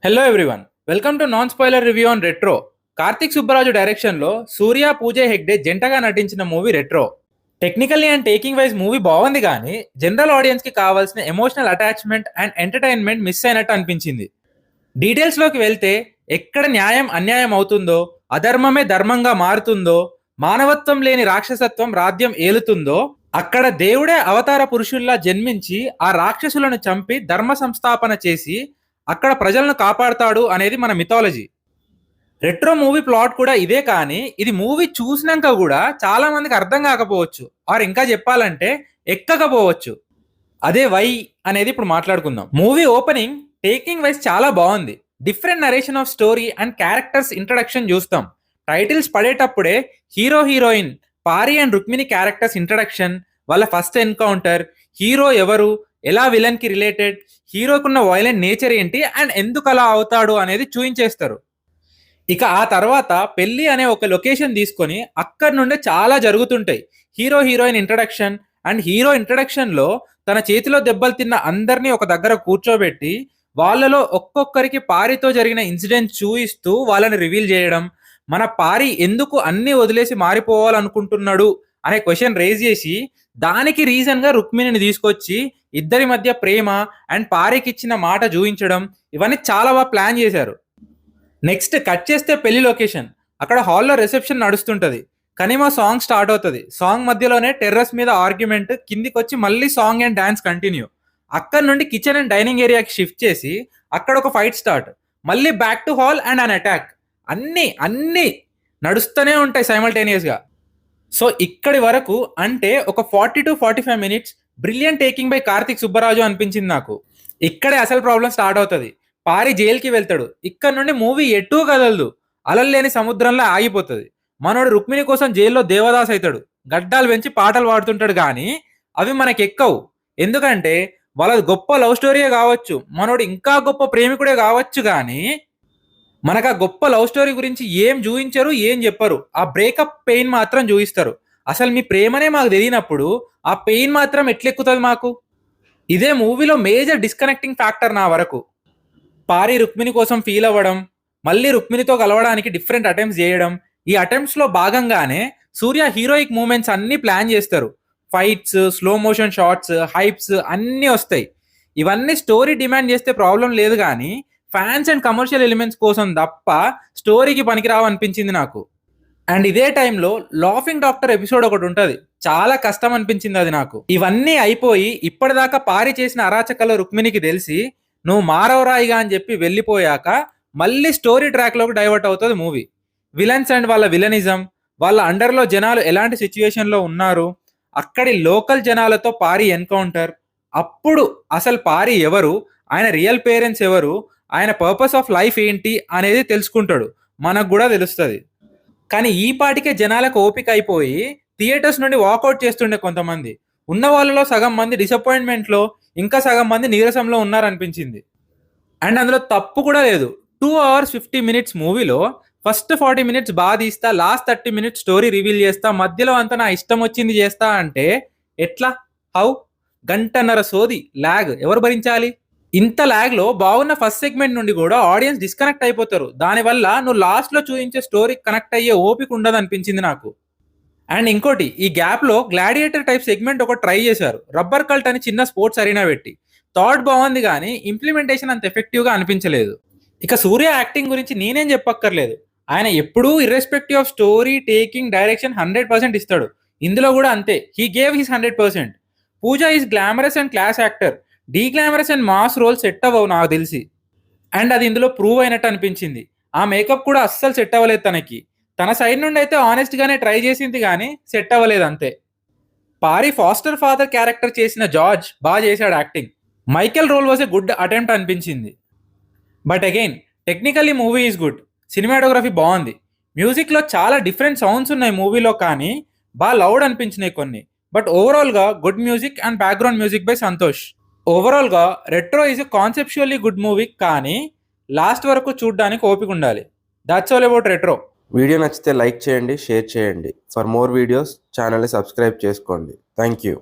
Hello everyone, welcome to non spoiler review on retro. Karthik Subbaraju డైరెక్షన్లో సూర్య, పూజా హెగ్డే జంటగా నటించిన movie retro. Technically and taking wise movie బాగుంది, కానీ general ఆడియన్స్కి కావాల్సిన emotional attachment and entertainment miss అయినట్టు అనిపించింది. డీటెయిల్స్లోకి వెళ్తే ఎక్కడ న్యాయం అన్యాయం అవుతుందో, అధర్మమే ధర్మంగా మారుతుందో, మానవత్వం లేని రాక్షసత్వం రాజ్యం ఏలుతుందో, అక్కడ దేవుడే అవతార పురుషుల్లా జన్మించి ఆ రాక్షసులను చంపి ధర్మ సంస్థాపన చేసి అక్కడ ప్రజలను కాపాడుతాడు అనేది మన మిథాలజీ. రెట్రో మూవీ ప్లాట్ కూడా ఇదే, కానీ ఇది మూవీ చూసినాక కూడా చాలా మందికి అర్థం కాకపోవచ్చు, ఆర్ ఇంకా చెప్పాలంటే ఎక్కకపోవచ్చు. అదే వై అనేది ఇప్పుడు మాట్లాడుకుందాం. మూవీ ఓపెనింగ్ టేకింగ్ వైజ్ చాలా బాగుంది. Different narration of story and characters introduction చూస్తాం. టైటిల్స్ పడేటప్పుడే హీరో హీరోయిన్ పారి అండ్ రుక్మిణి క్యారెక్టర్స్ ఇంట్రడక్షన్, వాళ్ళ ఫస్ట్ ఎన్కౌంటర్, హీరో ఎవరు, ఎలా విలన్ కి రిలేటెడ్, హీరోకున్న వైలెంట్ నేచర్ ఏంటి అండ్ ఎందుకు అలా అవుతాడు అనేది చూయించేస్తారు. ఇక ఆ తర్వాత పెళ్లి అనే ఒక లొకేషన్ తీసుకొని అక్కడి నుండే చాలా జరుగుతుంటాయి. Hero heroine introduction and hero introduction లో తన చేతిలో దెబ్బలు తిన్న అందరినీ ఒక దగ్గర కూర్చోబెట్టి వాళ్ళలో ఒక్కొక్కరికి పారితో జరిగిన ఇన్సిడెంట్ చూయిస్తూ వాళ్ళని రివీల్ చేయడం, మన పారి ఎందుకు అన్ని వదిలేసి మారిపోవాలనుకుంటున్నాడు అనే క్వశ్చన్ రేజ్ చేసి దానికి రీజన్ గా రుక్మిణిని తీసుకొచ్చి ఇద్దరి మధ్య ప్రేమ అండ్ పారికి ఇచ్చిన మాట చూపించడం, ఇవన్నీ చాలా బాగా ప్లాన్ చేశారు. నెక్స్ట్ కట్ చేస్తే పెళ్లి లొకేషన్. అక్కడ హాల్లో రిసెప్షన్ నడుస్తుంటది, కానీ మా సాంగ్ స్టార్ట్ అవుతుంది. సాంగ్ మధ్యలోనే టెర్రస్ మీద ఆర్గ్యుమెంట్, కిందికి వచ్చి మళ్ళీ సాంగ్ అండ్ డాన్స్ కంటిన్యూ. అక్కడ నుండి కిచెన్ అండ్ డైనింగ్ ఏరియాకి షిఫ్ట్ చేసి అక్కడ ఒక ఫైట్ స్టార్ట్, మళ్ళీ back to hall and an attack. అన్ని అన్ని నడుస్తూనే ఉంటాయి సైమల్టేనియస్ గా. సో ఇక్కడి వరకు అంటే ఒక 40 to 45 minutes brilliant taking by Karthik Subbaraju అనిపించింది నాకు. ఇక్కడే అసలు ప్రాబ్లం స్టార్ట్ అవుతుంది. పారి జైలుకి వెళ్తాడు, ఇక్కడ నుండి మూవీ ఎటూ కదలదు, అలలు లేని సముద్రంలో ఆగిపోతుంది. మనోడు రుక్మిణి కోసం జైల్లో దేవదాస్ అవుతాడు, గడ్డాలు పెంచి పాటలు పాడుతుంటాడు, కానీ అవి మనకి ఎక్కవు. ఎందుకంటే వాళ్ళది గొప్ప లవ్ స్టోరీయే కావచ్చు, మనోడు ఇంకా గొప్ప ప్రేమికుడే కావచ్చు, కానీ మనకు ఆ గొప్ప లవ్ స్టోరీ గురించి ఏం చూపించరు, ఏం చెప్పరు. ఆ బ్రేకప్ పెయిన్ మాత్రం చూపిస్తారు. అసలు మీ ప్రేమనే మాకు తెలియనప్పుడు ఆ పెయిన్ మాత్రం ఎట్లెక్కుతుంది మాకు? ఇదే మూవీలో మేజర్ డిస్కనెక్టింగ్ ఫ్యాక్టర్ నా వరకు. పారి రుక్మిణి కోసం ఫీల్ అవ్వడం, మళ్ళీ రుక్మిణితో కలవడానికి డిఫరెంట్ అటెంప్ట్స్ చేయడం, ఈ అటెంప్ట్స్ లో భాగంగానే సూర్య హీరోయిక్ మూమెంట్స్ అన్ని ప్లాన్ చేస్తారు. Fights, slow motion shots, hypes అన్నీ వస్తాయి. ఇవన్నీ స్టోరీ డిమాండ్ చేస్తే ప్రాబ్లం లేదు, కానీ ఫ్యాన్స్ అండ్ కమర్షియల్ ఎలిమెంట్స్ కోసం తప్ప స్టోరీకి పనికిరావు అనిపించింది నాకు. అండ్ ఇదే టైంలో లాఫింగ్ డాక్టర్ ఎపిసోడ్ ఒకటి ఉంటుంది, చాలా కష్టం అనిపించింది అది నాకు. ఇవన్నీ అయిపోయి ఇప్పటిదాకా పారి చేసిన అరాచకలో రుక్మిణికి తెలిసి నువ్వు మారవరాయిగా అని చెప్పి వెళ్ళిపోయాక మళ్ళీ స్టోరీ ట్రాక్ లోకి డైవర్ట్ అవుతుంది మూవీ. విలన్స్ అండ్ వాళ్ళ విలనిజం, వాళ్ళ అండర్లో జనాలు ఎలాంటి సిచ్యువేషన్ లో ఉన్నారు, అక్కడి లోకల్ జనాలతో పారి ఎన్కౌంటర్, అప్పుడు అసలు పారి ఎవరు, ఆయన రియల్ పేరెంట్స్ ఎవరు, ఆయన పర్పస్ ఆఫ్ లైఫ్ ఏంటి అనేది తెలుసుకుంటాడు, మనకు కూడా తెలుస్తుంది. కానీ ఈ పాటికే జనాలకు ఓపిక అయిపోయి థియేటర్స్ నుండి వాకౌట్ చేస్తుండే కొంతమంది. ఉన్న వాళ్ళలో సగం మంది డిసప్పాయింట్మెంట్లో, ఇంకా సగం మంది నీరసంలో ఉన్నారనిపించింది. అండ్ అందులో తప్పు కూడా లేదు. 2 hours 50 minutes మూవీలో ఫస్ట్ 40 minutes బాగా తీస్తా, లాస్ట్ 30 minutes స్టోరీ రివీల్ చేస్తా, మధ్యలో అంతా నా ఇష్టం వచ్చింది చేస్తా అంటే ఎట్లా? హౌ? గంటన్నర సోది లాగ్ ఎవరు భరించాలి? ఇంత ల్యాగ్ లో బాగున్న ఫస్ట్ సెగ్మెంట్ నుండి కూడా ఆడియన్స్ డిస్కనెక్ట్ అయిపోతారు. దానివల్ల నువ్వు లాస్ట్ లో చూపించే స్టోరీ కనెక్ట్ అయ్యే ఓపిక ఉండదు అనిపించింది నాకు. అండ్ ఇంకోటి, ఈ గ్యాప్ లో గ్లాడియేటర్ టైప్ సెగ్మెంట్ ఒకటి ట్రై చేశారు, రబ్బర్ కల్ట్ అని చిన్న స్పోర్ట్స్ అరీనా పెట్టి. థాట్ బాగుంది, కానీ ఇంప్లిమెంటేషన్ అంత ఎఫెక్టివ్ గా అనిపించలేదు. ఇక సూర్య యాక్టింగ్ గురించి నేనేం చెప్పక్కర్లేదు. ఆయన ఎప్పుడూ irrespective of story, taking, direction 100% ఇస్తాడు. ఇందులో కూడా అంతే, he gave his 100%. Pooja is glamorous and class actor, deglamorous and mass role set అవ్వవు నాకు తెలిసి. అండ్ అది ఇందులో ప్రూవ్ అయినట్టు అనిపించింది. ఆ మేకప్ కూడా అస్సలు సెట్ అవ్వలేదు తనకి. తన సైడ్ నుండి అయితే ఆనెస్ట్ గానే ట్రై చేసింది, కానీ సెట్ అవ్వలేదు అంతే. పారి ఫాస్టర్ ఫాదర్ క్యారెక్టర్ చేసిన జార్జ్ బాగా చేశాడు acting. Michael role was a good attempt అనిపించింది. But again technically movie is good, cinematography బాగుంది, మ్యూజిక్లో చాలా డిఫరెంట్ సౌండ్స్ ఉన్నాయి మూవీలో, కానీ బాగా లౌడ్ అనిపించినాయి కొన్ని. బట్ ఓవరాల్గా good music and background music by Santhosh. ఓవరాల్గా Retro is a conceptually good movie, కానీ లాస్ట్ వరకు చూడడానికి ఓపిక ఉండాలి. That's all about Retro. Video నచ్చితే లైక్ చేయండి, షేర్ చేయండి. ఫర్ మోర్ వీడియోస్ ఛానల్ని సబ్స్క్రైబ్ చేసుకోండి. Thank you.